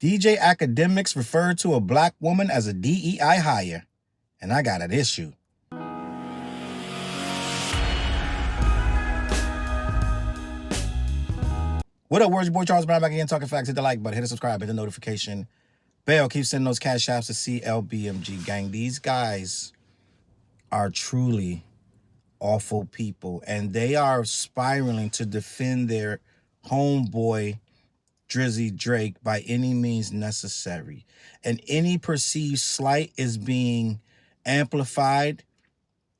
DJ Akademiks referred to a black woman as a DEI hire. And I got an issue. What up, words? Your boy Challz Brown back again, talking facts. Hit the like button, hit the subscribe, hit the notification bell. Keep sending those Cashapps to CLBMG gang. These guys are truly awful people, and they are spiraling to defend their homeboy Drizzy Drake by any means necessary. And any perceived slight is being amplified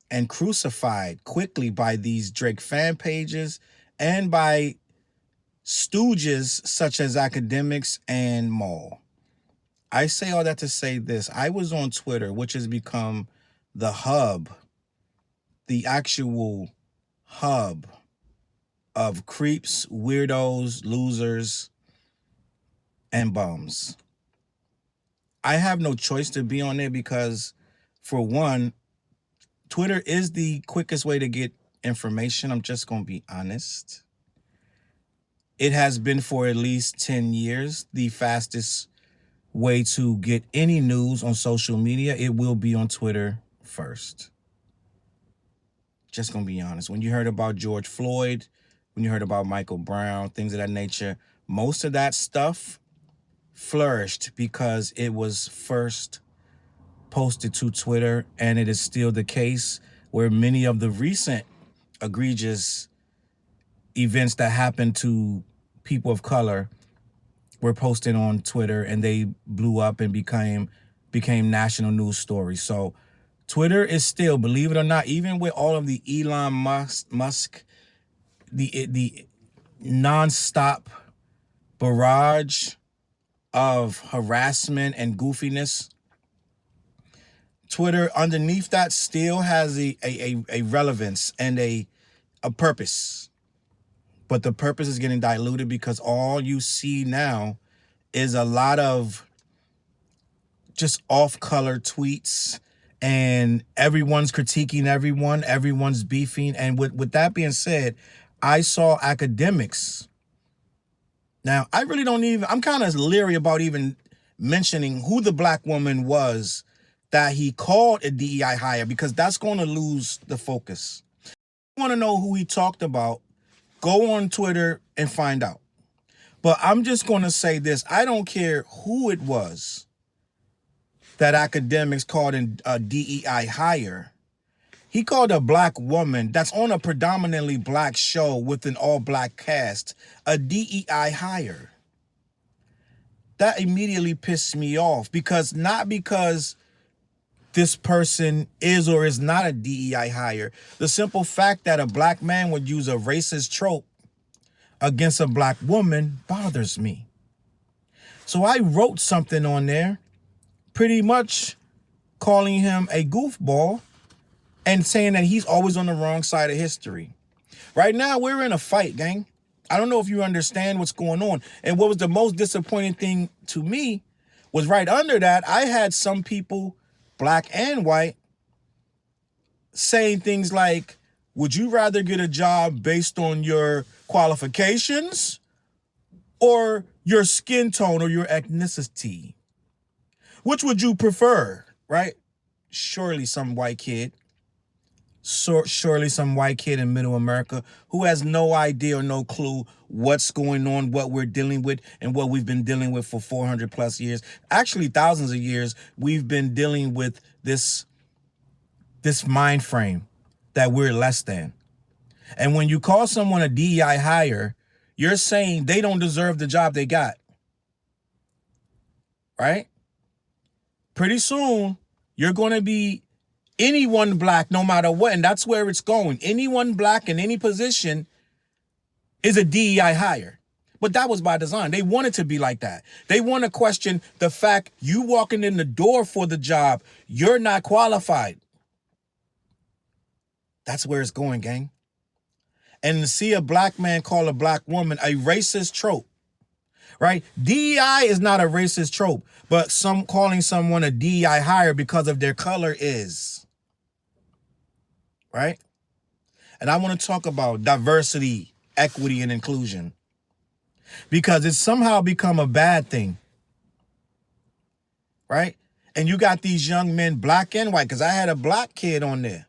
and crucified quickly by these Drake fan pages and by stooges such as Akademiks and Maul. I say all that to say this. I was on Twitter, which has become the hub, the actual hub of creeps, weirdos, losers, and bums. I have no choice to be on there because, for one, Twitter is the quickest way to get information. I'm just going to be honest. It has been for at least 10 years the fastest way to get any news on social media. It will be on Twitter first. Just going to be honest. When you heard about George Floyd, when you heard about Michael Brown, things of that nature, most of that stuff flourished because it was first posted to Twitter, and it is still the case where many of the recent egregious events that happened to people of color were posted on Twitter, and they blew up and became national news stories. So Twitter is still, believe it or not, even with all of the Elon Musk, the nonstop barrage of harassment and goofiness, Twitter underneath that still has a relevance and a purpose. But the purpose is getting diluted because all you see now is a lot of just off-color tweets, and everyone's critiquing everyone, everyone's beefing. And with that being said, I saw Akademiks. Now, I really don't even, I'm kind of leery about even mentioning who the black woman was that he called a DEI hire, because that's going to lose the focus. If you want to know who he talked about, go on Twitter and find out. But I'm just going to say this. I don't care who it was that Akademiks called a DEI hire. He called a black woman that's on a predominantly black show with an all-black cast a DEI hire. That immediately pissed me off, not because this person is or is not a DEI hire. The simple fact that a black man would use a racist trope against a black woman bothers me. So I wrote something on there pretty much calling him a goofball and saying that he's always on the wrong side of history. Right now, we're in a fight, gang. I don't know if you understand what's going on. And what was the most disappointing thing to me was right under that, I had some people, black and white, saying things like, would you rather get a job based on your qualifications or your skin tone or your ethnicity? Which would you prefer, right? Surely some white kid in middle America who has no idea or no clue what's going on, what we're dealing with, and what we've been dealing with for 400 plus years. Actually, thousands of years, we've been dealing with this mind frame that we're less than. And when you call someone a DEI hire, you're saying they don't deserve the job they got. Right? Pretty soon, you're going to be anyone black, no matter what, and that's where it's going. Anyone black in any position is a DEI hire. But that was by design. They wanted to be like that. They want to question the fact you walking in the door for the job, you're not qualified. That's where it's going, gang. And to see a black man call a black woman a racist trope, right? DEI is not a racist trope, but calling someone a DEI hire because of their color is. Right? And I want to talk about diversity, equity, and inclusion, because it's somehow become a bad thing right? And you got these young men, black and white, because I had a black kid on there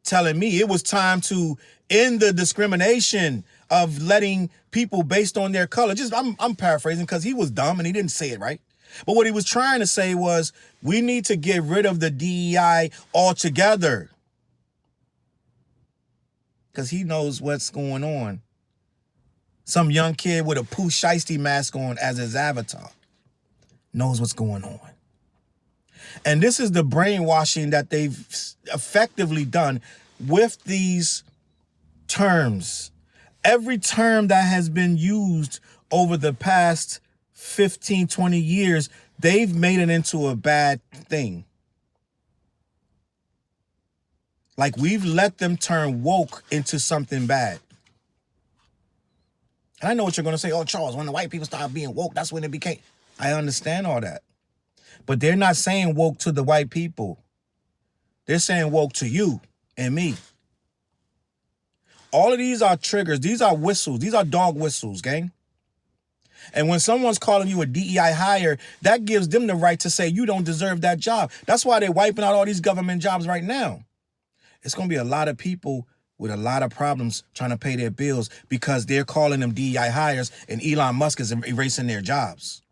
telling me it was time to end the discrimination of letting people based on their color. Just I'm paraphrasing because he was dumb and he didn't say it right. But what he was trying to say was we need to get rid of the DEI altogether. Because he knows what's going on. Some young kid with a Pooh Shiesty mask on as his avatar knows what's going on. And this is the brainwashing that they've effectively done with these terms. Every term that has been used over the past 15, 20 years, they've made it into a bad thing. Like we've let them turn woke into something bad. And I know what you're going to say. Oh, Charles, when the white people started being woke, that's when it became. I understand all that. But they're not saying woke to the white people. They're saying woke to you and me. All of these are triggers. These are whistles. These are dog whistles, gang. And when someone's calling you a DEI hire, that gives them the right to say you don't deserve that job. That's why they're wiping out all these government jobs right now. It's going to be a lot of people with a lot of problems trying to pay their bills because they're calling them DEI hires and Elon Musk is erasing their jobs.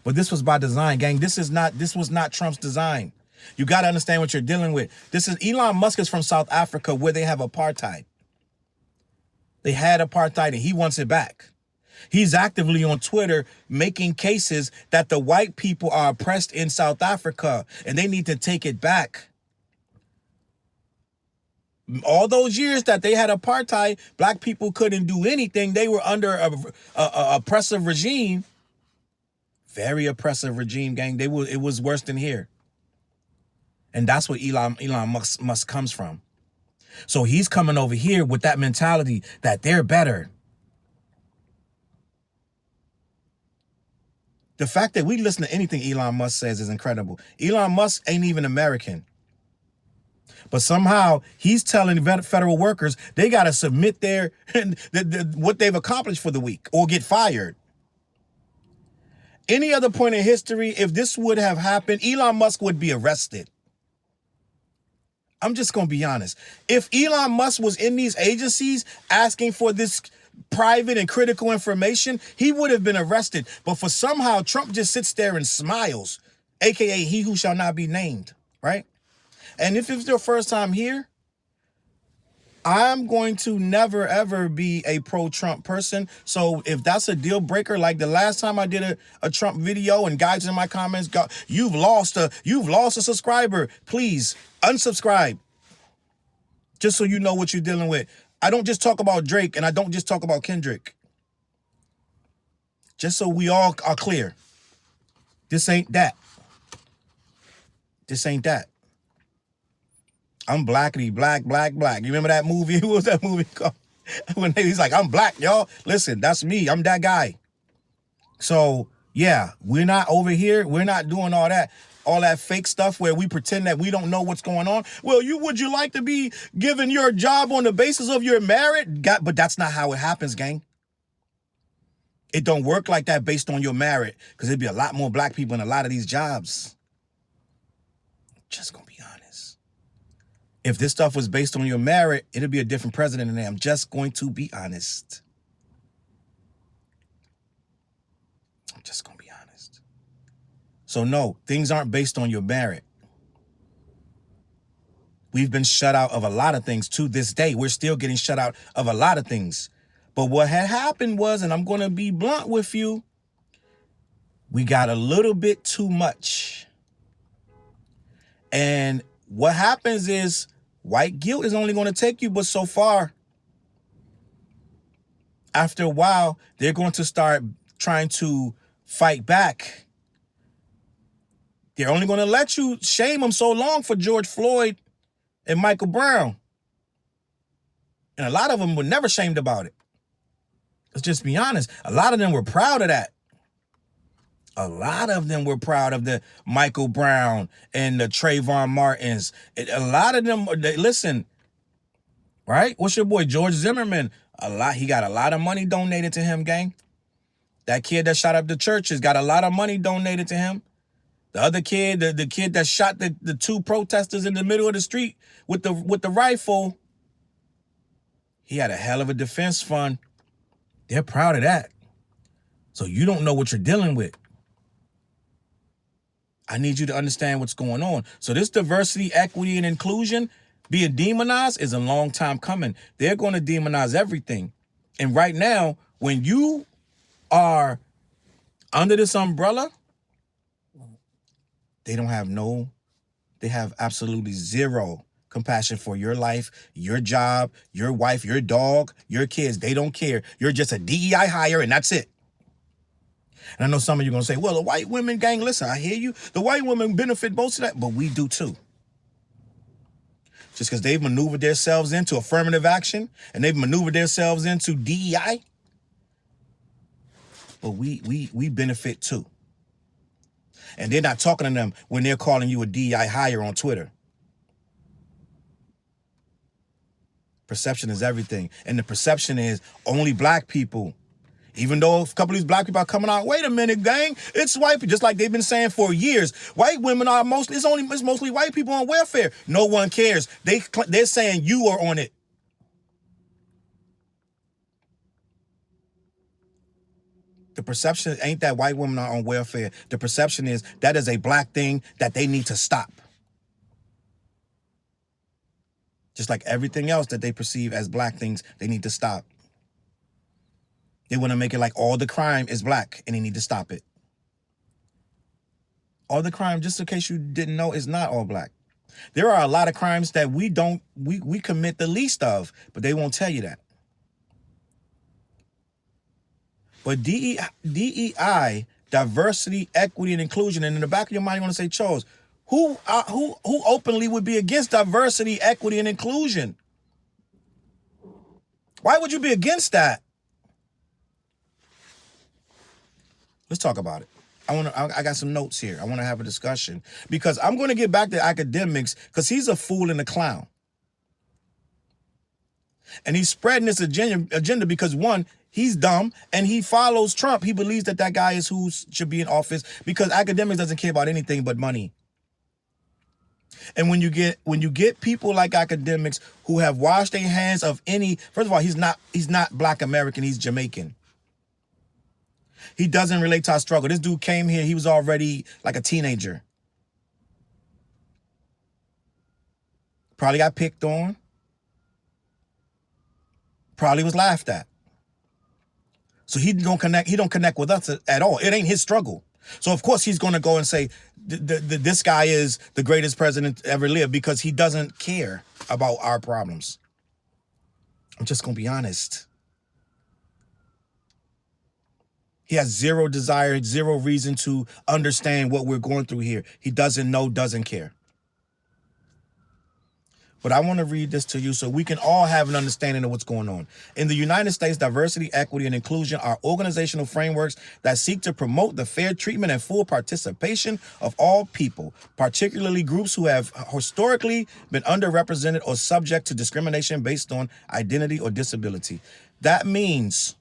But this was by design, gang. This was not Trump's design. You got to understand what you're dealing with. Elon Musk is from South Africa where they have apartheid. They had apartheid and he wants it back. He's actively on Twitter making cases that the white people are oppressed in South Africa and they need to take it back. All those years that they had apartheid, black people couldn't do anything. They were under a oppressive regime. Very oppressive regime, gang. It was worse than here. And that's where Elon Musk comes from. So he's coming over here with that mentality that they're better. The fact that we listen to anything Elon Musk says is incredible. Elon Musk ain't even American. But somehow he's telling federal workers they got to submit what they've accomplished for the week or get fired. Any other point in history, if this would have happened, Elon Musk would be arrested. I'm just going to be honest. If Elon Musk was in these agencies asking for this private and critical information, he would have been arrested. But for somehow Trump just sits there and smiles, aka he who shall not be named, right? And if it's your first time here, I'm going to never, ever be a pro-Trump person. So if that's a deal breaker, like the last time I did a Trump video and guys in my comments got, you've lost a subscriber, please unsubscribe. Just so you know what you're dealing with. I don't just talk about Drake and I don't just talk about Kendrick. Just so we all are clear. This ain't that. This ain't that. I'm blackity, black. You remember that movie? What was that movie called? When he's like, I'm black, y'all. Listen, that's me. I'm that guy. So, yeah, we're not over here. We're not doing all that fake stuff where we pretend that we don't know what's going on. Well, would you like to be given your job on the basis of your merit? But that's not how it happens, gang. It don't work like that based on your merit because there'd be a lot more black people in a lot of these jobs. Just gonna be honest. If this stuff was based on your merit, it'd be a different president than I'm just going to be honest. I'm just going to be honest. So no, things aren't based on your merit. We've been shut out of a lot of things to this day. We're still getting shut out of a lot of things. But what had happened was, and I'm going to be blunt with you, we got a little bit too much. And what happens is, white guilt is only going to take you but so far. After a while, they're going to start trying to fight back. They're only going to let you shame them so long for George Floyd and Michael Brown. And a lot of them were never shamed about it. Let's just be honest. A lot of them were proud of that. A lot of them were proud of the Michael Brown and the Trayvon Martins. A lot of them, listen, right? What's your boy, George Zimmerman? He got a lot of money donated to him, gang. That kid that shot up the churches got a lot of money donated to him. The other kid, the kid that shot the two protesters in the middle of the street with the rifle, he had a hell of a defense fund. They're proud of that. So you don't know what you're dealing with. I need you to understand what's going on. So this diversity, equity, and inclusion being demonized is a long time coming. They're going to demonize everything. And right now, when you are under this umbrella, they have absolutely zero compassion for your life, your job, your wife, your dog, your kids. They don't care. You're just a DEI hire and that's it. And I know some of you are going to say, well, the white women gang, listen, I hear you. The white women benefit most of that, but we do too. Just because they've maneuvered themselves into affirmative action and they've maneuvered themselves into DEI, but we benefit too. And they're not talking to them when they're calling you a DEI hire on Twitter. Perception is everything. And the perception is only black people. Even though a couple of these black people are coming out, wait a minute, gang, it's white people. Just like they've been saying for years, white women are mostly, it's mostly white people on welfare. No one cares. They're saying you are on it. The perception ain't that white women are on welfare. The perception is that is a black thing that they need to stop. Just like everything else that they perceive as black things, they need to stop. They want to make it like all the crime is black and they need to stop it. All the crime, just in case you didn't know, is not all black. There are a lot of crimes that we commit the least of, but they won't tell you that. But DEI, diversity, equity, and inclusion, and in the back of your mind, you want to say, Challz, who openly would be against diversity, equity, and inclusion? Why would you be against that? Let's talk about it. I got some notes here. I want to have a discussion because I'm going to get back to Akademiks because he's a fool and a clown. And he's spreading this agenda because, one, he's dumb and he follows Trump. He believes that guy is who should be in office because Akademiks doesn't care about anything but money. And when you get people like Akademiks who have washed their hands of any, first of all, he's not Black American, he's Jamaican. He doesn't relate to our struggle. This dude came here, he was already like a teenager. Probably got picked on. Probably was laughed at. So he don't connect with us at all. It ain't his struggle. So of course he's going to go and say this guy is the greatest president ever lived because he doesn't care about our problems. I'm just going to be honest. He has zero desire, zero reason to understand what we're going through here. He doesn't know, doesn't care. But I want to read this to you so we can all have an understanding of what's going on. In the United States, diversity, equity, and inclusion are organizational frameworks that seek to promote the fair treatment and full participation of all people, particularly groups who have historically been underrepresented or subject to discrimination based on identity or disability. That means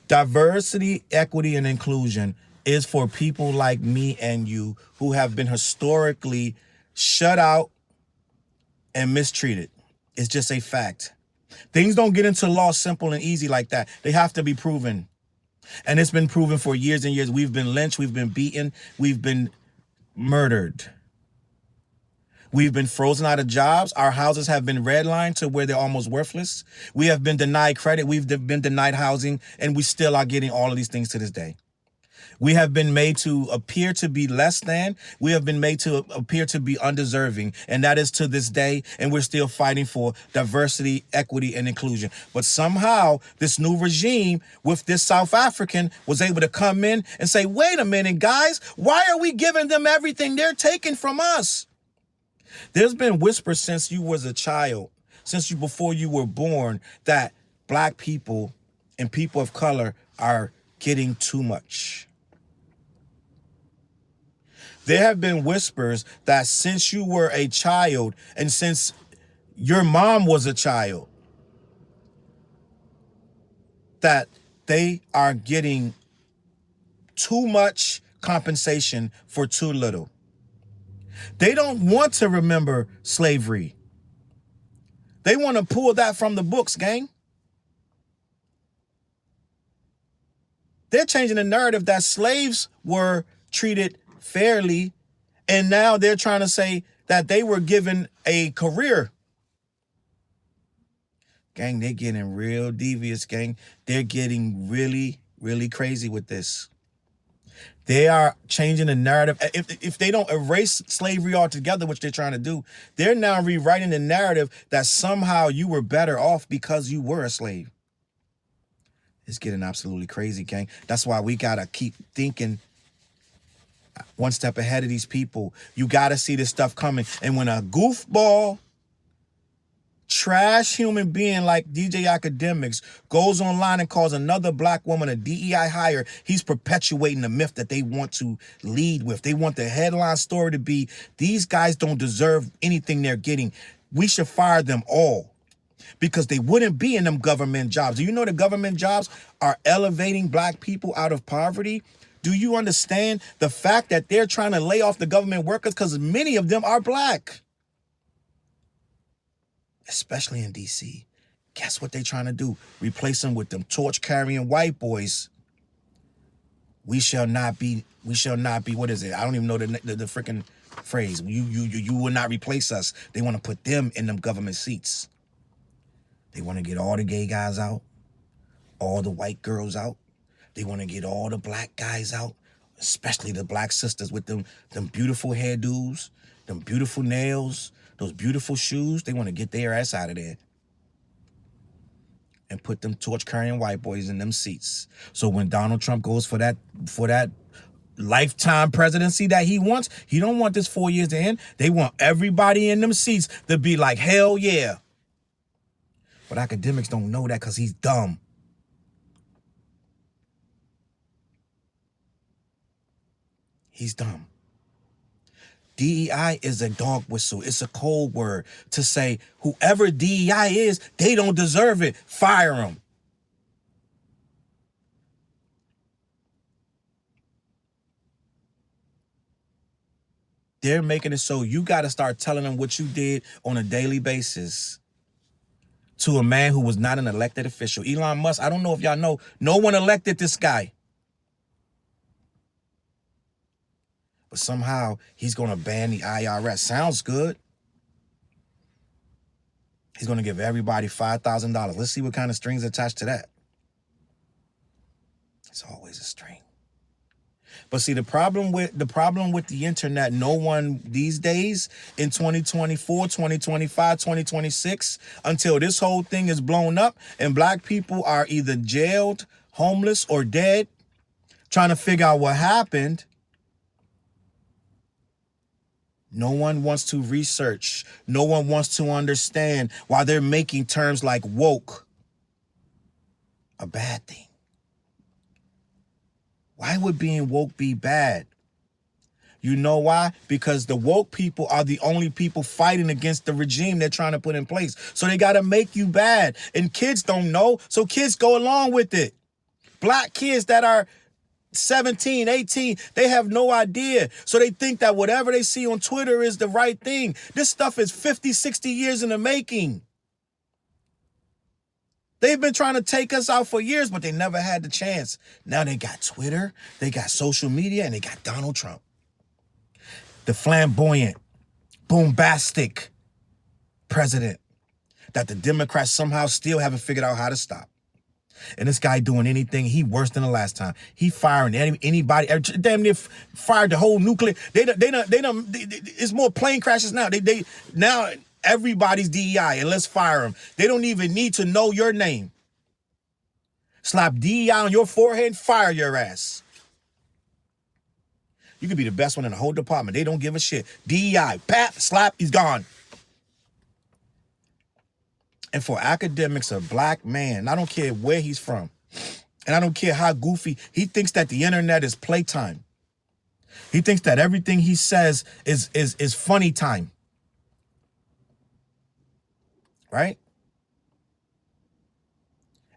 diversity, equity, and inclusion is for people like me and you who have been historically shut out and mistreated. It's just a fact. Things don't get into law simple and easy like that. They have to be proven. And it's been proven for years and years. We've been lynched, we've been beaten, we've been murdered. We've been frozen out of jobs. Our houses have been redlined to where they're almost worthless. We have been denied credit. We've been denied housing, and we still are getting all of these things to this day. We have been made to appear to be less than. We have been made to appear to be undeserving, and that is to this day, and we're still fighting for diversity, equity, and inclusion. But somehow, this new regime with this South African was able to come in and say, wait a minute, guys, why are we giving them everything they're taking from us? There's been whispers since you was a child, before you were born, that black people and people of color are getting too much. There have been whispers that since you were a child and since your mom was a child, that they are getting too much compensation for too little. They don't want to remember slavery. They want to pull that from the books, gang. They're changing the narrative that slaves were treated fairly, and now they're trying to say that they were given a career. Gang, they're getting real devious, gang. They're getting really, really crazy with this. They are changing the narrative. If they don't erase slavery altogether, which they're trying to do, they're now rewriting the narrative that somehow you were better off because you were a slave. It's getting absolutely crazy, gang. That's why we got to keep thinking one step ahead of these people. You got to see this stuff coming. And when a goofball, trash human being like DJ Akademiks goes online and calls another black woman a DEI hire, he's perpetuating the myth that they want to lead with. They want the headline story to be, these guys don't deserve anything they're getting. We should fire them all because they wouldn't be in them government jobs. Do you know the government jobs are elevating black people out of poverty? Do you understand the fact that they're trying to lay off the government workers because many of them are black? Especially in DC. Guess what they're trying to do? Replace them with them torch-carrying white boys. We shall not be, what is it? I don't even know the freaking phrase. You will not replace us. They want to put them in them government seats. They want to get all the gay guys out, all the white girls out. They want to get all the black guys out, especially the black sisters with them beautiful hairdos, them beautiful nails, those beautiful shoes. They want to get their ass out of there and put them torch-carrying white boys in them seats. So when Donald Trump goes for that lifetime presidency that he wants, he don't want this 4 years to end. They want everybody in them seats to be like, hell yeah. But Akademiks don't know that because he's dumb. He's dumb. DEI is a dog whistle. It's a code word to say whoever DEI is, they don't deserve it. Fire them. They're making it so you got to start telling them what you did on a daily basis to a man who was not an elected official. Elon Musk, I don't know if y'all know, no one elected this guy. But somehow he's going to ban the IRS. Sounds good. He's going to give everybody $5,000. Let's see what kind of strings attached to that. It's always a string. But see, the problem with the internet, no one these days in 2024, 2025, 2026, until this whole thing is blown up and black people are either jailed, homeless, or dead, trying to figure out what happened, no one wants to research. No one wants to understand why they're making terms like woke a bad thing. Why would being woke be bad? You know why? Because the woke people are the only people fighting against the regime they're trying to put in place. So they got to make you bad. And kids don't know, so kids go along with it. Black kids that are 17, 18, they have no idea. So they think that whatever they see on Twitter is the right thing. This stuff is 50, 60 years in the making. They've been trying to take us out for years, but they never had the chance. Now they got Twitter, they got social media, and they got Donald Trump. The flamboyant, bombastic president that the Democrats somehow still haven't figured out how to stop. And this guy doing anything, he worse than the last time. He firing anybody, damn near fired the whole nuclear. It's more plane crashes now. Now everybody's DEI and let's fire them. They don't even need to know your name. Slap DEI on your forehead and fire your ass. You could be the best one in the whole department. They don't give a shit. DEI, pat, slap, he's gone. And for Akademiks, a black man, I don't care where he's from, and I don't care how goofy, he thinks that the internet is playtime. He thinks that everything he says is funny time. Right?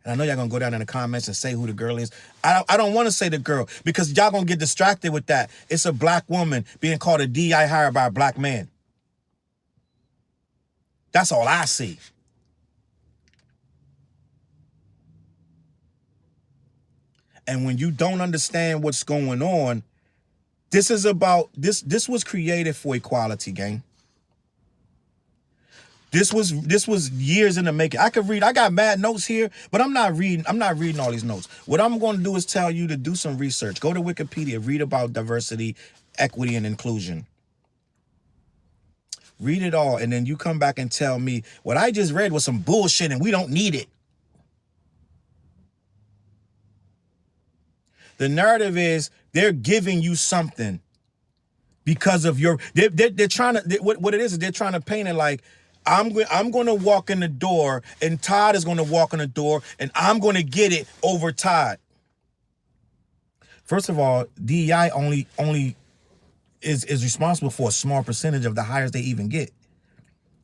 And I know y'all gonna go down in the comments and say who the girl is. I don't want to say the girl because y'all gonna get distracted with that. It's a black woman being called a DEI hire by a black man. That's all I see. And when you don't understand what's going on, this is about this was created for equality, gang. This was years in the making. I could read, I got mad notes here, but I'm not reading all these notes. What I'm going to do is tell you to do some research. Go to Wikipedia, read about diversity, equity, and inclusion. Read it all, and then you come back and tell me what I just read was some bullshit and we don't need it. The narrative is they're giving you something because of your, they're trying to, what it is they're trying to paint it like, I'm going to walk in the door and Todd is going to walk in the door and I'm going to get it over Todd. First of all, DEI only is responsible for a small percentage of the hires they even get.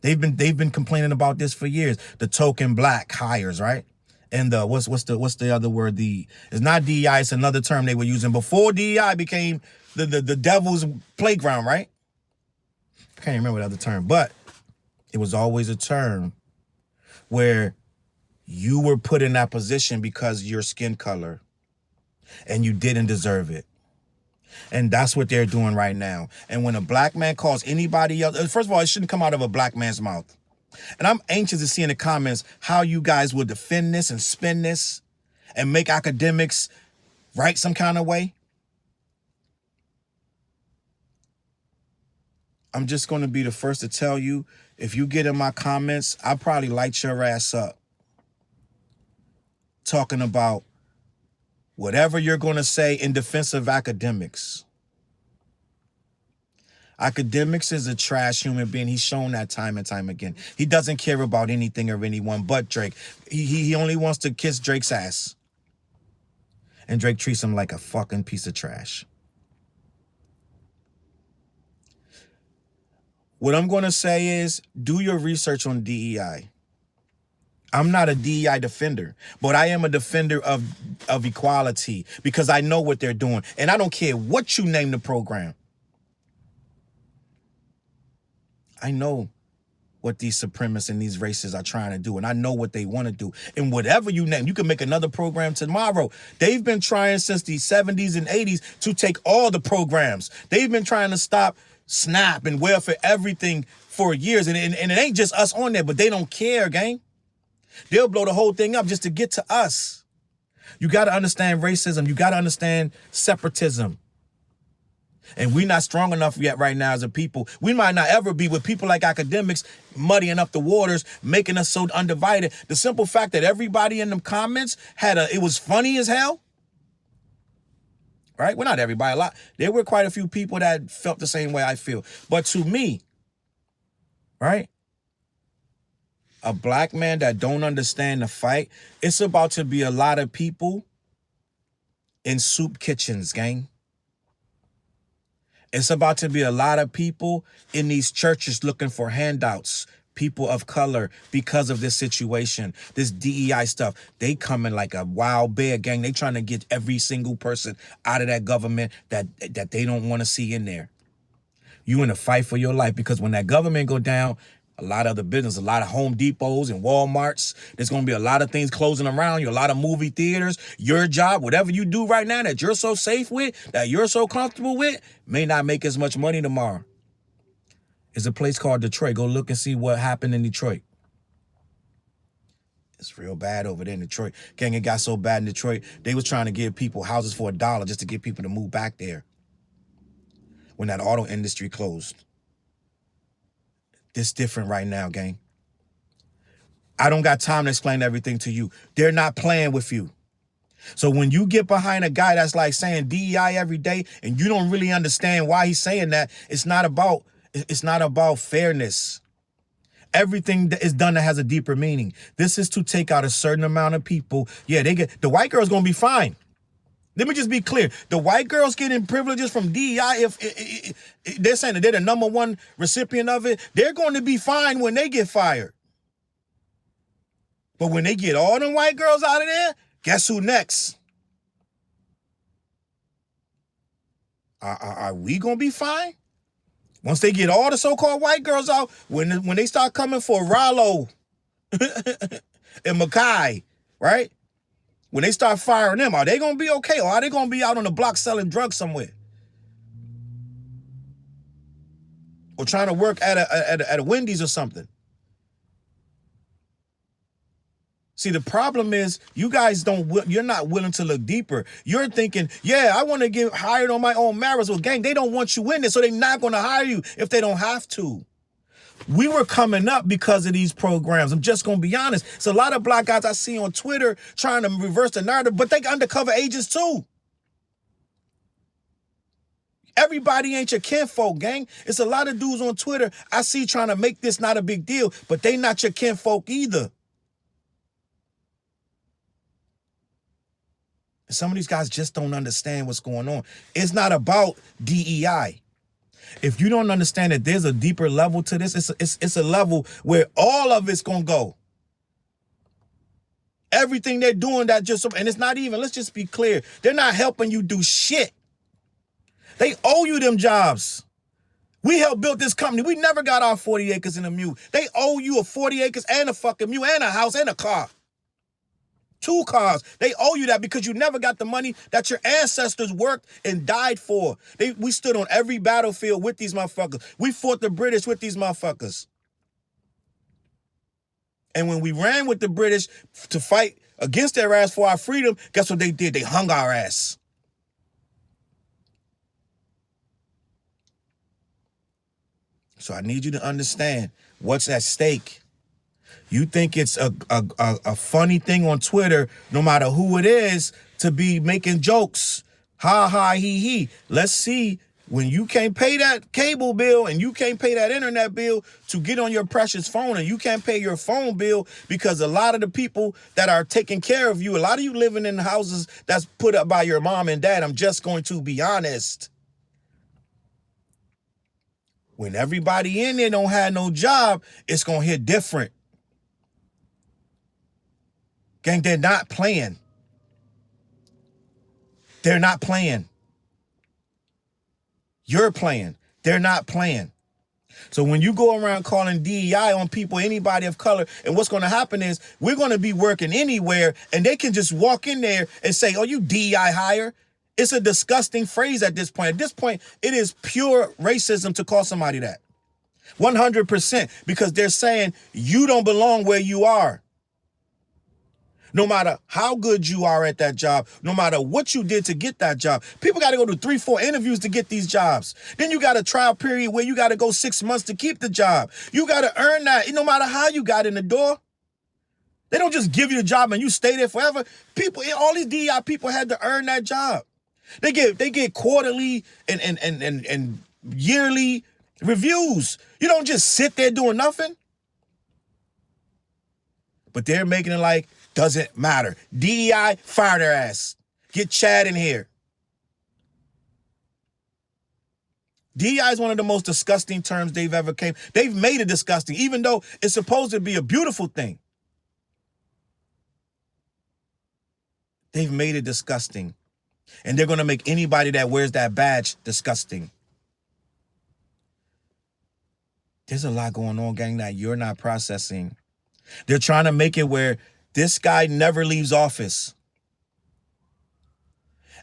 They've been complaining about this for years. The token black hires, right? And the what's the other word? It's not DEI, it's another term they were using before DEI became the devil's playground, right? I can't remember the other term, but it was always a term where you were put in that position because of your skin color and you didn't deserve it. And that's what they're doing right now. And when a black man calls anybody else, first of all, it shouldn't come out of a black man's mouth. And I'm anxious to see in the comments how you guys will defend this and spin this and make academics right some kind of way. I'm just going to be the first to tell you, if you get in my comments, I'll probably light your ass up. Talking about whatever you're going to say in defense of academics. Akademiks is a trash human being. He's shown that time and time again. He doesn't care about anything or anyone but Drake. He only wants to kiss Drake's ass. And Drake treats him like a fucking piece of trash. What I'm going to say is, do your research on DEI. I'm not a DEI defender, but I am a defender of equality because I know what they're doing. And I don't care what you name the program. I know what these supremacists and these racists are trying to do, and I know what they want to do. And whatever you name, you can make another program tomorrow. They've been trying since the 70s and 80s to take all the programs. They've been trying to stop SNAP and welfare, everything for years. And it ain't just us on there, but they don't care, gang. They'll blow the whole thing up just to get to us. You got to understand racism. You got to understand separatism. And we're not strong enough yet right now as a people. We might not ever be with people like academics muddying up the waters, making us so undivided. The simple fact that everybody in them comments it was funny as hell. Right? Well, not everybody, a lot. There were quite a few people that felt the same way I feel. But to me, right? A black man that don't understand the fight, it's about to be a lot of people in soup kitchens, gang. It's about to be a lot of people in these churches looking for handouts, people of color, because of this situation, this DEI stuff. They coming like a wild bear, gang. They trying to get every single person out of that government that they don't want to see in there. You in a fight for your life, because when that government go down, a lot of the business, a lot of Home Depots and Walmarts, there's going to be a lot of things closing around you, a lot of movie theaters. Your job, whatever you do right now that you're so safe with, that you're so comfortable with, may not make as much money tomorrow. There's a place called Detroit. Go look and see what happened in Detroit. It's real bad over there in Detroit. Gang, it got so bad in Detroit, they was trying to give people houses for $1 just to get people to move back there when that auto industry closed. It's different right now, gang. I don't got time to explain everything to you. They're not playing with you. So when you get behind a guy that's like saying DEI every day and you don't really understand why he's saying that, it's not about fairness. Everything that is done that has a deeper meaning. This is to take out a certain amount of people. Yeah, the white girl's gonna be fine. Let me just be clear. The white girls getting privileges from DEI, if they're saying that they're the #1 recipient of it, they're going to be fine when they get fired. But when they get all them white girls out of there, guess who next? Are we going to be fine? Once they get all the so-called white girls out, when they start coming for Rollo and Makai, right? When they start firing them, are they going to be okay? Or are they going to be out on the block selling drugs somewhere? Or trying to work at a Wendy's or something? See, the problem is you guys you're not willing to look deeper. You're thinking, yeah, I want to get hired on my own merits. Well, gang, they don't want you in there, so they're not going to hire you if they don't have to. We were coming up because of these programs. I'm just going to be honest. It's a lot of black guys I see on Twitter trying to reverse the narrative, but they undercover agents too. Everybody ain't your kinfolk, gang. It's a lot of dudes on Twitter I see trying to make this not a big deal, but they not your kinfolk either. Some of these guys just don't understand what's going on. It's not about DEI. If you don't understand that there's a deeper level to this, it's a level where all of it's going to go. Everything they're doing that just, and it's not even, let's just be clear, they're not helping you do shit. They owe you them jobs. We helped build this company. We never got our 40 acres and a mule. They owe you a 40 acres and a fucking mule and a house and a car. 2 cars. They owe you that because you never got the money that your ancestors worked and died for. We stood on every battlefield with these motherfuckers. We fought the British with these motherfuckers. And when we ran with the British to fight against their ass for our freedom, guess what they did? They hung our ass. So I need you to understand what's at stake. You think it's a funny thing on Twitter, no matter who it is, to be making jokes. Ha, ha, he. Let's see, when you can't pay that cable bill and you can't pay that internet bill to get on your precious phone, and you can't pay your phone bill because a lot of the people that are taking care of you, a lot of you living in houses that's put up by your mom and dad, I'm just going to be honest. When everybody in there don't have no job, it's going to hit different. Gang, they're not playing. They're not playing. You're playing. They're not playing. So when you go around calling DEI on people, anybody of color, and what's going to happen is we're going to be working anywhere, and they can just walk in there and say, oh, you DEI hire? It's a disgusting phrase at this point. At this point, it is pure racism to call somebody that. 100%, because they're saying you don't belong where you are. No matter how good you are at that job, no matter what you did to get that job. People got to go to 3-4 interviews to get these jobs. Then you got a trial period where you got to go 6 months to keep the job. You got to earn that no matter how you got in the door. They don't just give you the job and you stay there forever. People, all these DEI people had to earn that job. They get quarterly and yearly reviews. You don't just sit there doing nothing. But they're making it like, doesn't matter. DEI, fire their ass. Get Chad in here. DEI is one of the most disgusting terms they've ever came. They've made it disgusting, even though it's supposed to be a beautiful thing. They've made it disgusting. And they're going to make anybody that wears that badge disgusting. There's a lot going on, gang, that you're not processing. They're trying to make it where this guy never leaves office.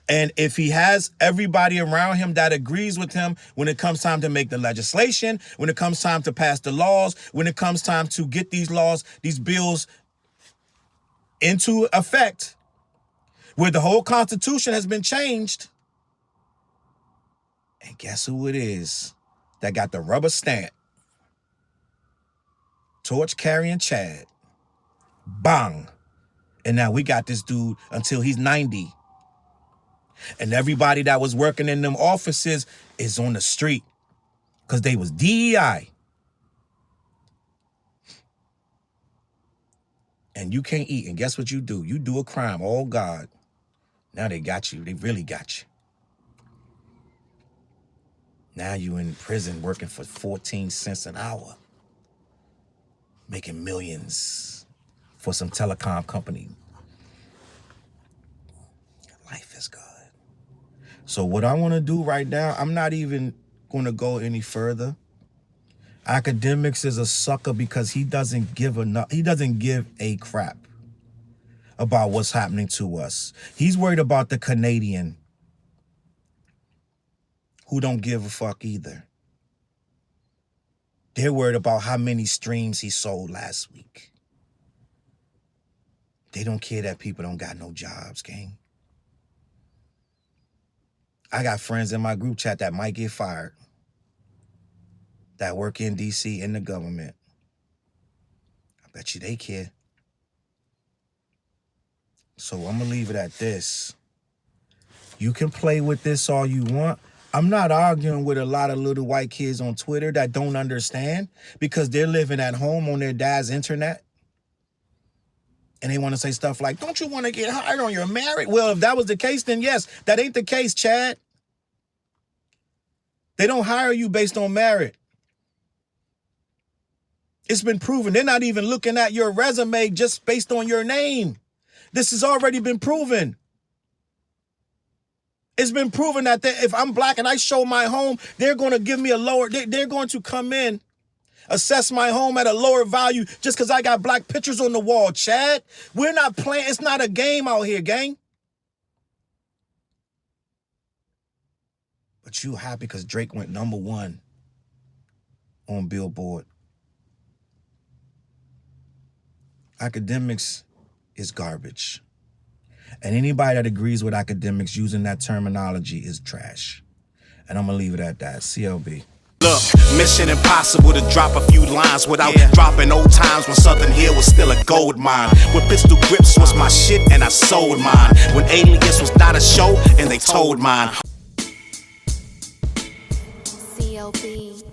And if he has everybody around him that agrees with him when it comes time to make the legislation, when it comes time to pass the laws, when it comes time to get these laws, these bills into effect, where the whole Constitution has been changed. And guess who it is that got the rubber stamp? Torch carrying Chad. Bang. And now we got this dude until he's 90. And everybody that was working in them offices is on the street because they was DEI. And you can't eat. And guess what you do? You do a crime. Oh, God. Now they got you. They really got you. Now you in prison working for 14 cents an hour. Making millions. for some telecom company. Life is good. So what I want to do right now, I'm not even going to go any further. Akademiks is a sucker because he doesn't give enough. He doesn't give a crap about what's happening to us. He's worried about the Canadian who don't give a fuck either. They're worried about how many streams he sold last week. They don't care that people don't got no jobs, gang. I got friends in my group chat that might get fired, that work in DC in the government. I bet you they care. So I'm gonna leave it at this. You can play with this all you want. I'm not arguing with a lot of little white kids on Twitter that don't understand because they're living at home on their dad's internet. And they want to say stuff like, don't you want to get hired on your merit? Well, if that was the case, then yes. That ain't the case, Chad. They don't hire you based on merit. It's been proven. They're not even looking at your resume just based on your name. This has already been proven. It's been proven that if I'm black and I show my home, they're going to give me a lower, they're going to come in, assess my home at a lower value just because I got black pictures on the wall, Chad. We're not playing. It's not a game out here, gang. But you happy because Drake went #1 on Billboard. Akademiks is garbage. And anybody that agrees with Akademiks using that terminology is trash. And I'm going to leave it at that. CLB. Look, mission impossible to drop a few lines without dropping old times when Southern Hill was still a gold mine. When pistol grips was my shit and I sold mine. When Alias was not a show and they told mine. CLB.